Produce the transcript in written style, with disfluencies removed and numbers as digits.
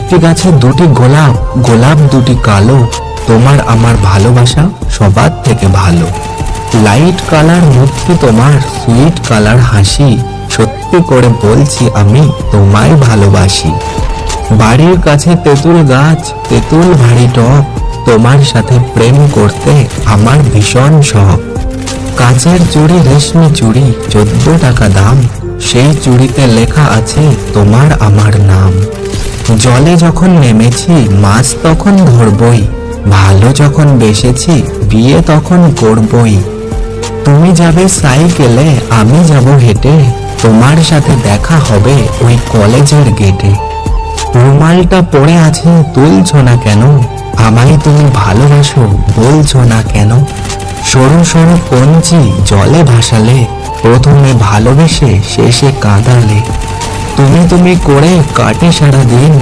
একটি গাছে দুটি গোলাপ, গোলাপ দুটি কালো, তোমার আমার ভালোবাসা সবার থেকে ভালো। লাইট কালার মূর্তি তোমার, সুইট কালার হাসি, সত্যি করে বলছি আমি তোমায় ভালোবাসি। বাড়ির কাছে তেঁতুল গাছ, তেঁতুল ভারী টক, তোমার সাথে প্রেম করতে আমার ভীষণ শখ। কাচের চুড়ি রেশমি চুড়ি, 14 টাকা দাম, সেই চুড়িতে লেখা আছে তোমার আমার নাম। জলে যখন নেমেছি মাছ তখন ধরবই, ভালো যখন বেসেছি বিয়ে তখন করবই। তুমি যাবে সাইকেলে, আমি যাব হেঁটে, তোমার সাথে দেখা হবে ওই কলেজের গেটে। রুমালটা পড়ে আছে তুলছো না কেন, আমায় তুমি ভালোবাসো বলছো না কেন। সরু সরু কঞ্চি জলে ভাসালে, প্রথমে ভালোবেসে শেষে কাঁদালে। তুমি তুমি করে কাটে সারা দিন,